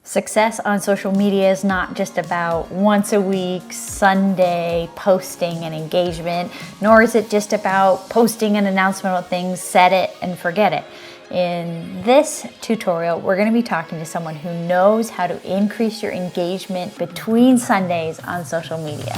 Success on social media is not just about once a week, Sunday posting and engagement, nor is it just about posting an announcement of things, set it and forget it. In this tutorial, we're going to be talking to someone who knows how to increase your engagement between Sundays on social media.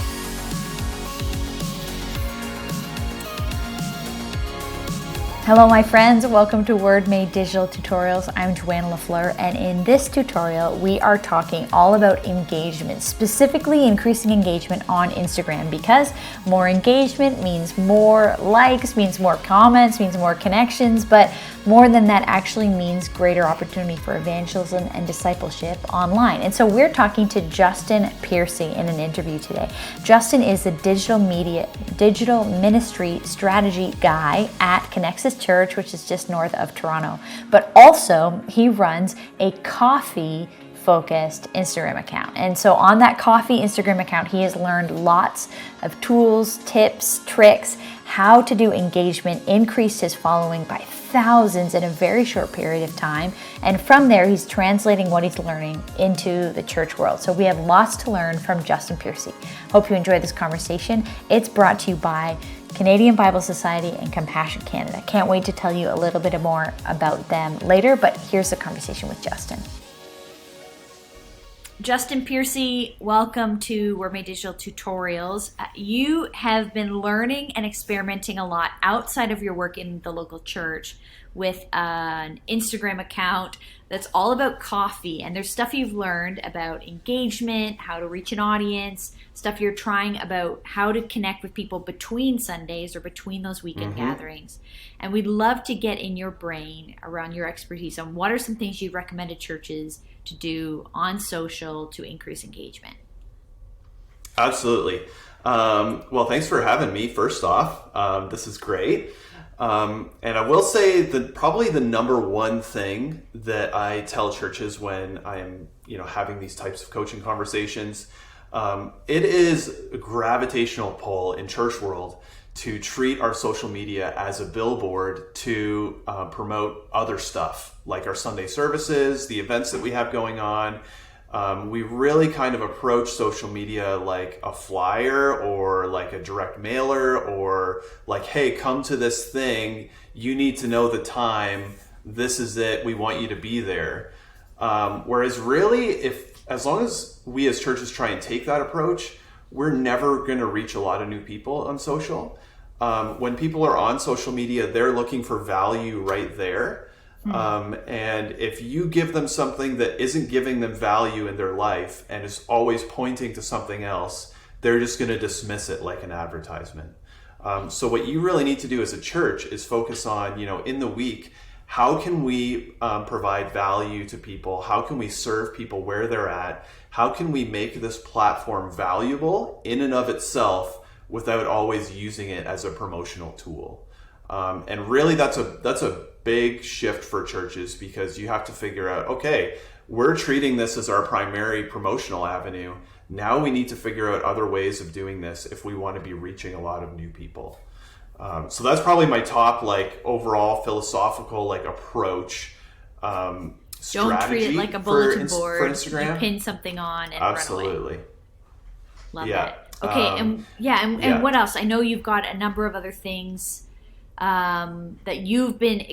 Hello my friends, welcome to Word Made Digital Tutorials. I'm Joanna LaFleur, and in this tutorial we are talking all about engagement, specifically increasing engagement on Instagram, because more engagement means more likes, means more comments, means more connections, but more than that actually means greater opportunity for evangelism and discipleship online. And so we're talking to Justin Piercy in an interview today. Justin is the digital ministry strategy guy at Connexus Church, which is just north of Toronto. But also he runs a coffee focused Instagram account. And so on that coffee Instagram account, he has learned lots of tools, tips, tricks, how to do engagement, increased his following by thousands in a very short period of time. And from there, he's translating what he's learning into the church world. So we have lots to learn from Justin Piercy. Hope you enjoyed this conversation. It's brought to you by Canadian Bible Society and Compassion Canada. Can't wait to tell you a little bit more about them later, but here's the conversation with Justin. Justin Piercy, welcome to Word Made Digital Tutorials. You have been learning and experimenting a lot outside of your work in the local church with an Instagram account that's all about coffee. And there's stuff you've learned about engagement, how to reach an audience, stuff you're trying about how to connect with people between Sundays or between those weekend gatherings. And we'd love to get in your brain around your expertise on what are some things you'd recommend to churches to do on social to increase engagement. Absolutely. Well, thanks for having me, first off. This is great. And I will say that probably the number one thing that I tell churches when I'm, having these types of coaching conversations, it is a gravitational pull in church world to treat our social media as a billboard to promote other stuff, like our Sunday services, the events that we have going on. We really kind of approach social media like a flyer or like a direct mailer, or like, hey, come to this thing. You need to know the time. This is it. We want you to be there. Whereas really, as long as we as churches try and take that approach, we're never going to reach a lot of new people on social. When people are on social media, they're looking for value right there. And if you give them something that isn't giving them value in their life and is always pointing to something else, they're just going to dismiss it like an advertisement. So what you really need to do as a church is focus on, in the week, how can we provide value to people? How can we serve people where they're at? How can we make this platform valuable in and of itself without always using it as a promotional tool? And really that's a big shift for churches, because you have to figure out, okay, we're treating this as our primary promotional avenue. Now we need to figure out other ways of doing this if we want to be reaching a lot of new people. So that's probably my top overall philosophical approach. Don't treat it like a bulletin board. For Instagram. You pin something on and Absolutely. Run away. Love it. Okay, and what else? I know you've got a number of other things that you've been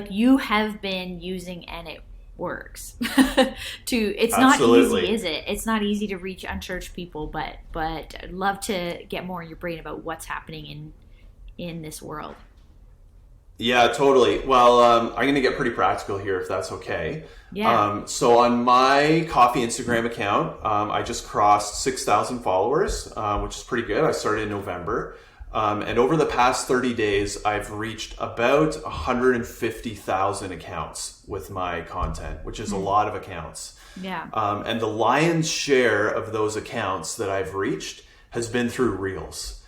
you have been using, and it works. It's Absolutely. Not easy, is it? It's not easy to reach unchurched people, but I'd love to get more in your brain about what's happening in this world. Yeah, totally. Well, I'm going to get pretty practical here, if that's okay. Yeah. So on my coffee Instagram account, I just crossed 6,000 followers, which is pretty good. I started in November. And over the past 30 days, I've reached about 150,000 accounts with my content, which is a lot of accounts. Yeah. And the lion's share of those accounts that I've reached has been through Reels.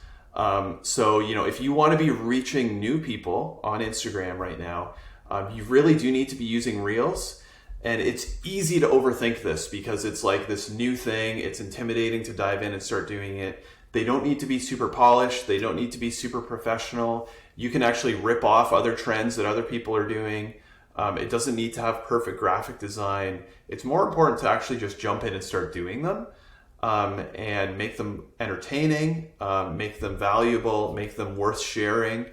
So, if you want to be reaching new people on Instagram right now, you really do need to be using Reels. And it's easy to overthink this because it's like this new thing. It's intimidating to dive in and start doing it. They don't need to be super polished. They don't need to be super professional. You can actually rip off other trends that other people are doing. It doesn't need to have perfect graphic design. It's more important to actually just jump in and start doing them, and make them entertaining, make them valuable, make them worth sharing.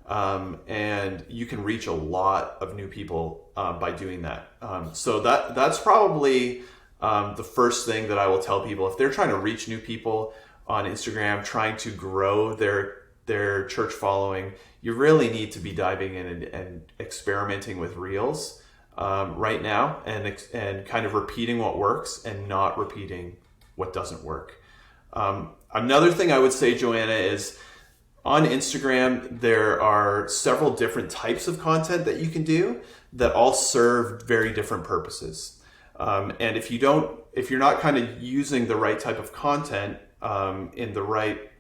And you can reach a lot of new people by doing that. So that's probably the first thing that I will tell people if they're trying to reach new people on Instagram, trying to grow their church following. You really need to be diving in and experimenting with Reels right now, and kind of repeating what works and not repeating what doesn't work. Another thing I would say, Joanna, is on Instagram, there are several different types of content that you can do that all serve very different purposes. And if you're not kind of using the right type of content in the right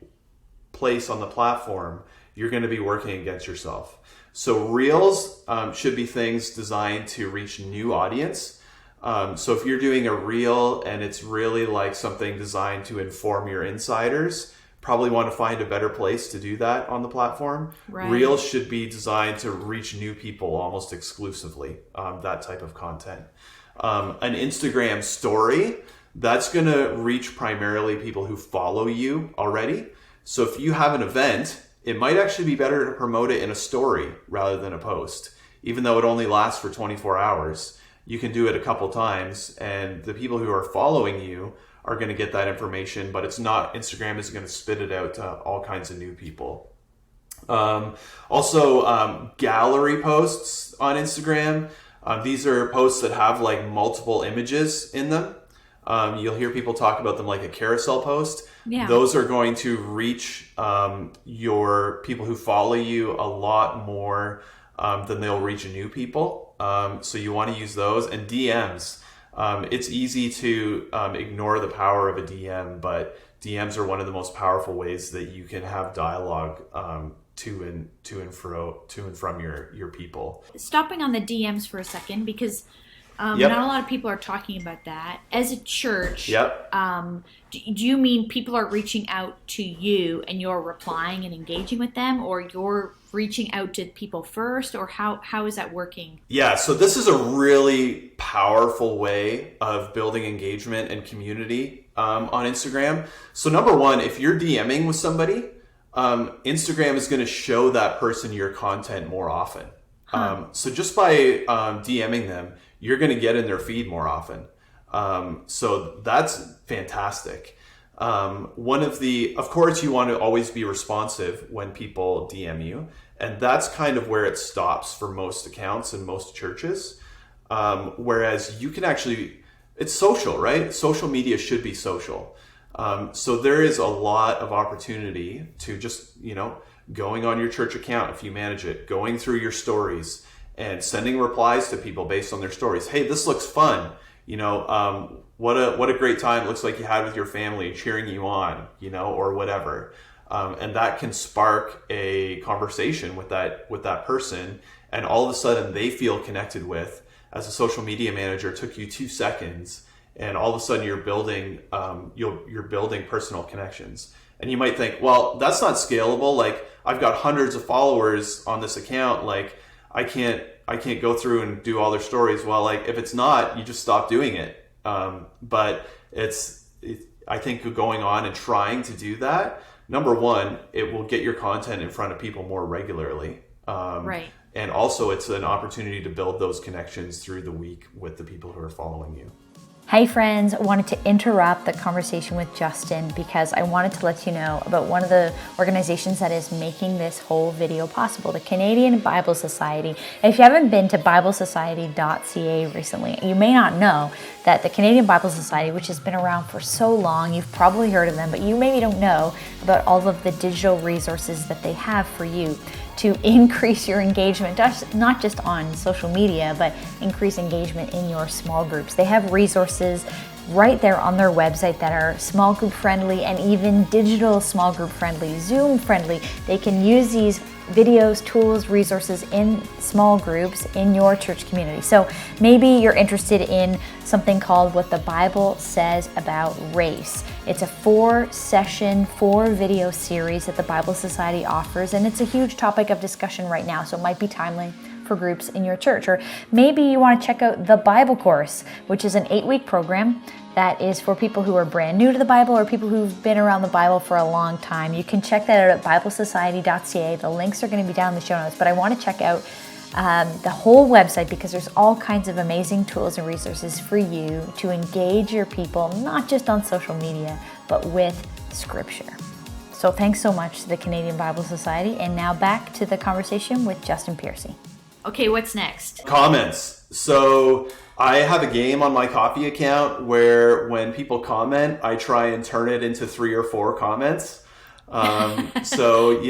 place on the platform, you're going to be working against yourself. So Reels should be things designed to reach new audience. So if you're doing a Reel and it's really like something designed to inform your insiders, probably want to find a better place to do that on the platform. Right. Reels should be designed to reach new people almost exclusively, that type of content. An Instagram story, that's going to reach primarily people who follow you already. So if you have an event, it might actually be better to promote it in a story rather than a post. Even though it only lasts for 24 hours, you can do it a couple times, and the people who are following you are going to get that information, but Instagram isn't going to spit it out to all kinds of new people. Also, gallery posts on Instagram. These are posts that have like multiple images in them. You'll hear people talk about them like a carousel post. Yeah. Those are going to reach your people who follow you a lot more than they'll reach new people. So you want to use those. And DMs. It's easy to ignore the power of a DM, but DMs are one of the most powerful ways that you can have dialogue to and from your people. Stopping on the DMs for a second, because not a lot of people are talking about that. As a church, do you mean people are reaching out to you and you're replying and engaging with them, or you're reaching out to people first, or how is that working? Yeah, so this is a really powerful way of building engagement and community on Instagram. So number one, if you're DMing with somebody, Instagram is going to show that person your content more often. So just by DMing them, you're going to get in their feed more often. So that's fantastic. Of course, you want to always be responsive when people DM you. And that's kind of where it stops for most accounts and most churches. Whereas you can it's social, right? Social media should be social. So there is a lot of opportunity to just, going on your church account, if you manage it, going through your stories and sending replies to people based on their stories. Hey, this looks fun. What a great time it looks like you had with your family, cheering you on, or whatever. And that can spark a conversation with that person, and all of a sudden they feel connected with. As a social media manager, it took you 2 seconds, and all of a sudden you're building personal connections. And you might think, well, that's not scalable. Like, I've got hundreds of followers on this account. Like, I can't go through and do all their stories. Well, like, if it's not, you just stop doing it. But I think going on and trying to do that, number one, it will get your content in front of people more regularly. Right. And also it's an opportunity to build those connections through the week with the people who are following you. Hey friends, I wanted to interrupt the conversation with Justin because I wanted to let you know about one of the organizations that is making this whole video possible, the Canadian Bible Society. And if you haven't been to biblesociety.ca recently, you may not know that the Canadian Bible Society, which has been around for so long, you've probably heard of them, but you maybe don't know about all of the digital resources that they have for you to increase your engagement, not just on social media, but increase engagement in your small groups. They have resources right there on their website that are small group friendly and even digital small group friendly, Zoom friendly. They can use these videos, tools, resources in small groups in your church community. So maybe you're interested in something called What the Bible Says About Race. It's a 4-session, 4-video series that the Bible Society offers, and it's a huge topic of discussion right now, so it might be timely for for groups in your church. Or maybe you want to check out the Bible course, which is an 8-week program that is for people who are brand new to the Bible or people who've been around the Bible for a long time. You can check that out at biblesociety.ca. The links are going to be down in the show notes, but I want to check out the whole website because there's all kinds of amazing tools and resources for you to engage your people, not just on social media, but with Scripture. So thanks so much to the Canadian Bible Society, and now back to the conversation with Justin Piercy. Okay, what's next? Comments. So I have a game on my Coffee account where when people comment, I try and turn it into 3 or 4 comments. So,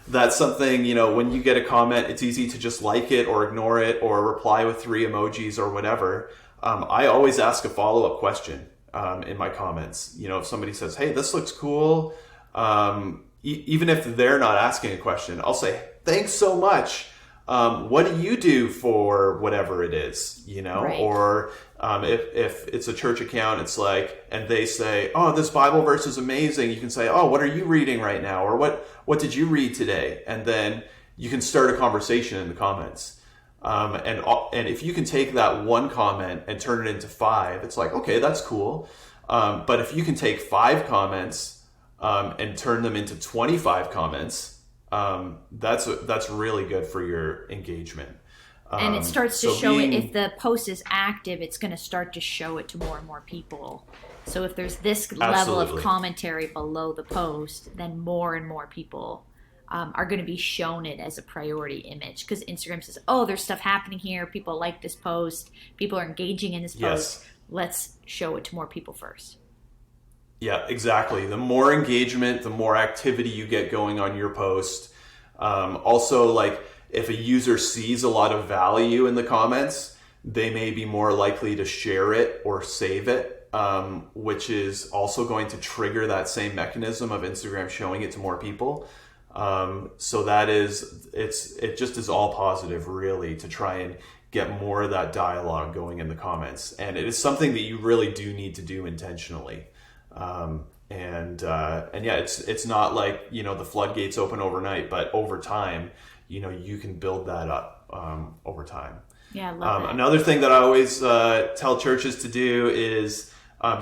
that's something, when you get a comment, it's easy to just like it or ignore it or reply with 3 emojis or whatever. I always ask a follow-up question in my comments. If somebody says, hey, this looks cool, even if they're not asking a question, I'll say, thanks so much. What do you do for whatever it is, Right. Or if it's a church account, it's like, and they say, oh, this Bible verse is amazing. You can say, oh, what are you reading right now? Or what did you read today? And then you can start a conversation in the comments. And if you can take that one comment and turn it into 5, it's like, okay, that's cool. But if you can take 5 comments and turn them into 25 comments, that's really good for your engagement. And it starts to show it. If the post is active, it's going to start to show it to more and more people. So if there's this level of commentary below the post, then more and more people are going to be shown it as a priority image, because Instagram says, oh, there's stuff happening here. People like this post. People are engaging in this post. Yes. Let's show it to more people first. Yeah, exactly. The more engagement, the more activity you get going on your post. Also, like if a user sees a lot of value in the comments, they may be more likely to share it or save it, which is also going to trigger that same mechanism of Instagram showing it to more people. So it just is all positive, really, to try and get more of that dialogue going in the comments. And it is something that you really do need to do intentionally. And yeah, it's not like, the floodgates open overnight, but over time, you can build that up, over time. Yeah, I love it. Another thing that I always, tell churches to do is,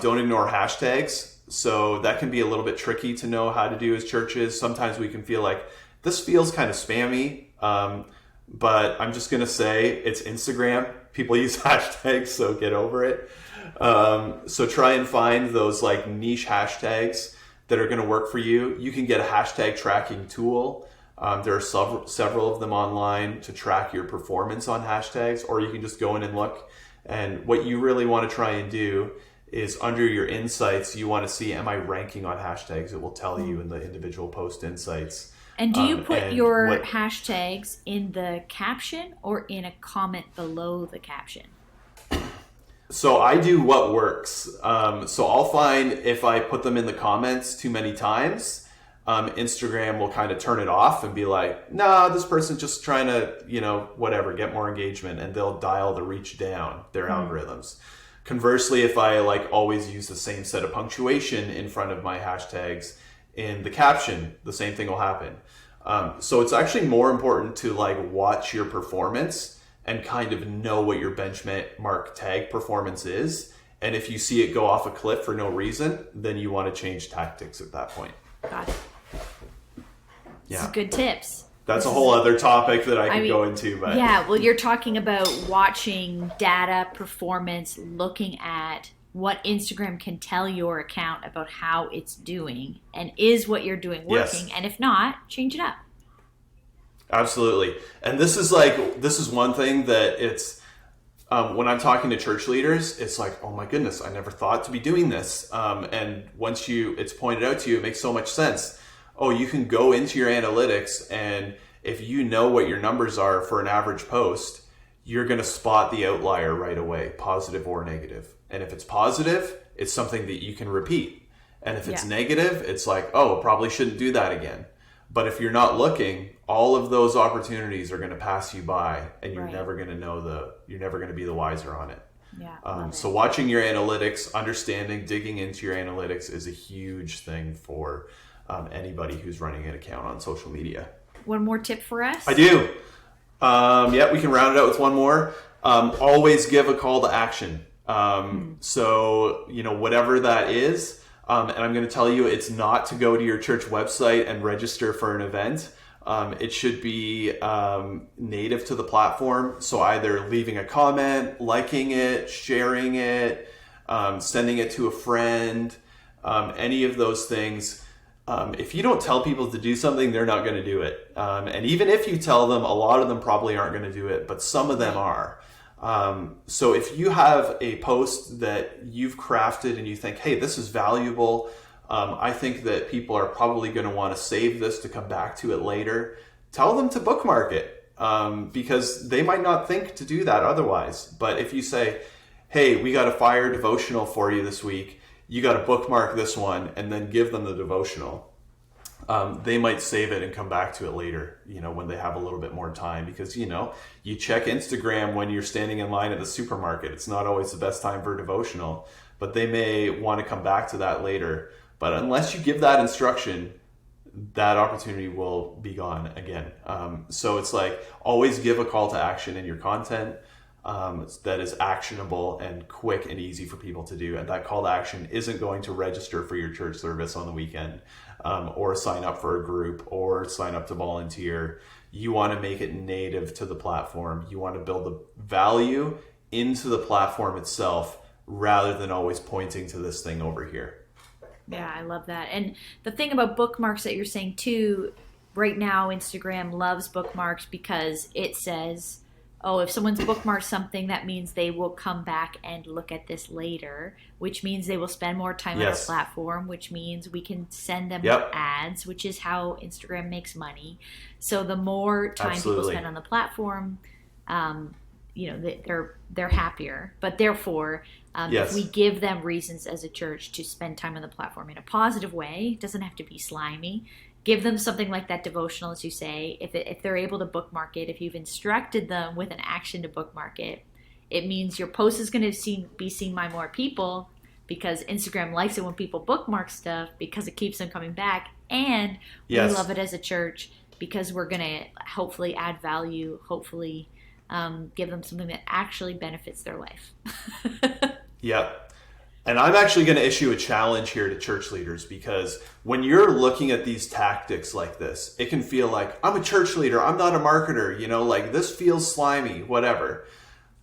don't ignore hashtags. So that can be a little bit tricky to know how to do as churches. Sometimes we can feel like this feels kind of spammy. But I'm just going to say it's Instagram. People use hashtags, so get over it. So try and find those like niche hashtags that are going to work for you. You can get a hashtag tracking tool. There are several of them online to track your performance on hashtags, or you can just go in and look. And what you really want to try and do is under your insights, you want to see, am I ranking on hashtags? It will tell you in the individual post insights. And do you put your hashtags in the caption or in a comment below the caption? So I do what works. So I'll find if I put them in the comments too many times, Instagram will kind of turn it off and be like, nah, this person's just trying to, whatever, get more engagement, and they'll dial the reach down, their algorithms. Conversely, if I always use the same set of punctuation in front of my hashtags in the caption, the same thing will happen. So it's actually more important to watch your performance and kind of know what your benchmark tag performance is. And if you see it go off a cliff for no reason, then you want to change tactics at that point. Got it. Yeah. This is good tips. That's a whole other topic that I could go into. But yeah, well, you're talking about watching data, performance, looking at what Instagram can tell your account about how it's doing, and is what you're doing working? Yes. And if not, change it up. Absolutely. And this is one thing that it's, when I'm talking to church leaders, it's like, oh my goodness, I never thought to be doing this. And once it's pointed out to you, it makes so much sense. Oh, you can go into your analytics, and if you know what your numbers are for an average post, you're going to spot the outlier right away, positive or negative. And if it's positive, it's something that you can repeat. And if it's negative, it's like, oh, probably shouldn't do that again. But if you're not looking, all of those opportunities are going to pass you by, and you're never going to you're never going to be the wiser on it. Yeah. So watching your analytics, understanding, digging into your analytics is a huge thing for anybody who's running an account on social media. One more tip for us? I do. Yeah, we can round it out with one more. Always give a call to action. So, whatever that is, and I'm going to tell you, it's not to go to your church website and register for an event. It should be native to the platform. So either leaving a comment, liking it, sharing it, sending it to a friend, any of those things. If you don't tell people to do something, they're not going to do it. And even if you tell them, a lot of them probably aren't going to do it, but some of them are. So if you have a post that you've crafted and you think, hey, this is valuable, I think that people are probably going to want to save this to come back to it later, tell them to bookmark it, because they might not think to do that otherwise. But if you say, hey, we got a fire devotional for you this week, you got to bookmark this one, and then give them the devotional. They might save it and come back to it later, when they have a little bit more time, because, you check Instagram when you're standing in line at the supermarket. It's not always the best time for a devotional, but they may want to come back to that later. But unless you give that instruction, that opportunity will be gone again. So it's like, always give a call to action in your content that is actionable and quick and easy for people to do. And that call to action isn't going to register for your church service on the weekend, or sign up for a group, or sign up to volunteer. You want to make it native to the platform. You want to build the value into the platform itself, rather than always pointing to this thing over here. Yeah, I love that. And the thing about bookmarks that you're saying too, right now Instagram loves bookmarks because it says, oh, if someone's bookmarked something, that means they will come back and look at this later, which means they will spend more time on our platform, which means we can send them more ads, which is how Instagram makes money. So the more time people spend on the platform, they're happier. But therefore, if we give them reasons as a church to spend time on the platform in a positive way, it doesn't have to be slimy. Give them something like that devotional, as you say. If they're able to bookmark it, if you've instructed them with an action to bookmark it, it means your post is going to be seen by more people, because Instagram likes it when people bookmark stuff, because it keeps them coming back. And we love it as a church because we're going to hopefully add value, hopefully give them something that actually benefits their life. Yep. And I'm actually going to issue a challenge here to church leaders, because when you're looking at these tactics like this, it can feel like, I'm a church leader, I'm not a marketer, like this feels slimy, whatever.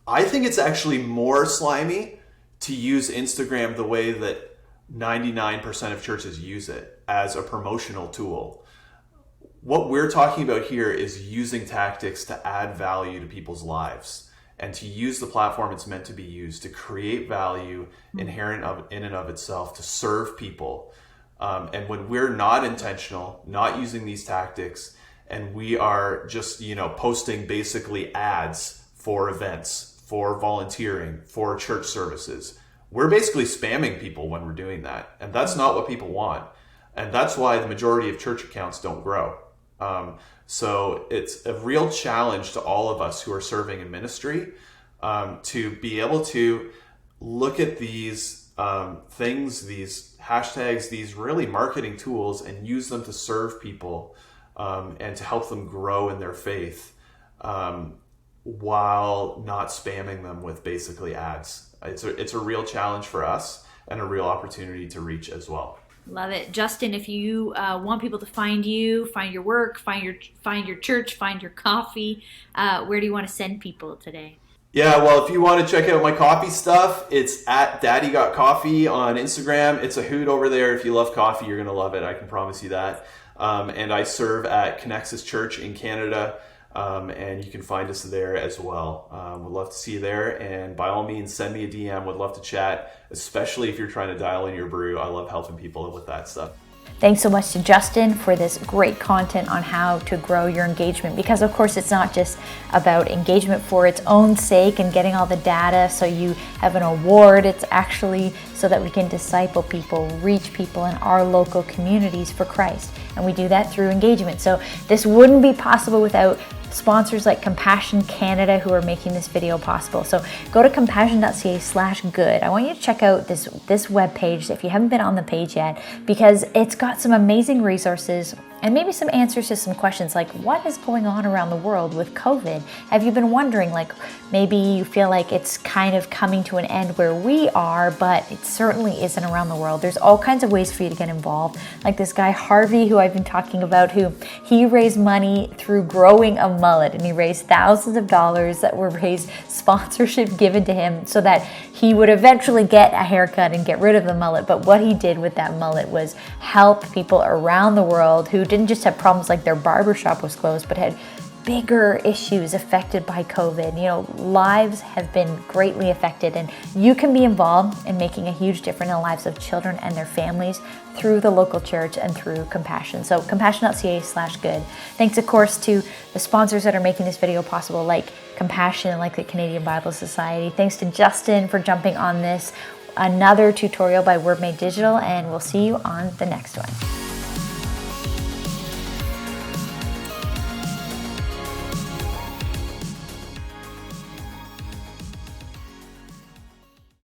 I think it's actually more slimy to use Instagram the way that 99% of churches use it, as a promotional tool. What we're talking about here is using tactics to add value to people's lives, and to use the platform it's meant to be used to create value inherent in and of itself, to serve people. And when we're not intentional, not using these tactics, and we are just, posting basically ads for events, for volunteering, for church services, we're basically spamming people when we're doing that. And that's not what people want. And that's why the majority of church accounts don't grow. So it's a real challenge to all of us who are serving in ministry, to be able to look at these things, these hashtags, these really marketing tools, and use them to serve people, and to help them grow in their faith, while not spamming them with basically ads. It's a real challenge for us, and a real opportunity to reach as well. Love it. Justin, if you want people to find you, find your work, find your church, find your coffee, where do you want to send people today? Yeah, well, if you want to check out my coffee stuff, it's at Daddy Got Coffee on Instagram. It's a hoot over there. If you love coffee, you're going to love it. I can promise you that. And I serve at Connexus Church in Canada. And you can find us there as well. We'd love to see you there. And by all means, send me a DM. Would love to chat, especially if you're trying to dial in your brew. I love helping people with that stuff. Thanks so much to Justin for this great content on how to grow your engagement, because of course it's not just about engagement for its own sake and getting all the data so you have an award. It's actually so that we can disciple people, reach people in our local communities for Christ. And we do that through engagement. So this wouldn't be possible without sponsors like Compassion Canada, who are making this video possible. So go to compassion.ca/good. I want you to check out this webpage if you haven't been on the page yet, because it's got some amazing resources and maybe some answers to some questions like what is going on around the world with COVID? Have you been wondering, like maybe you feel like it's kind of coming to an end where we are, but it certainly isn't around the world. There's all kinds of ways for you to get involved. Like this guy Harvey, who I've been talking about, who he raised money through growing a mullet, and he raised thousands of dollars that were raised, sponsorship given to him so that he would eventually get a haircut and get rid of the mullet. But what he did with that mullet was help people around the world who didn't just have problems like their barbershop was closed, but had bigger issues affected by COVID. You know, lives have been greatly affected, and you can be involved in making a huge difference in the lives of children and their families through the local church and through Compassion. So compassion.ca/good. Thanks, of course, to the sponsors that are making this video possible, like Compassion and like the Canadian Bible Society. Thanks to Justin for jumping on this. Another tutorial by Word Made Digital, and we'll see you on the next one.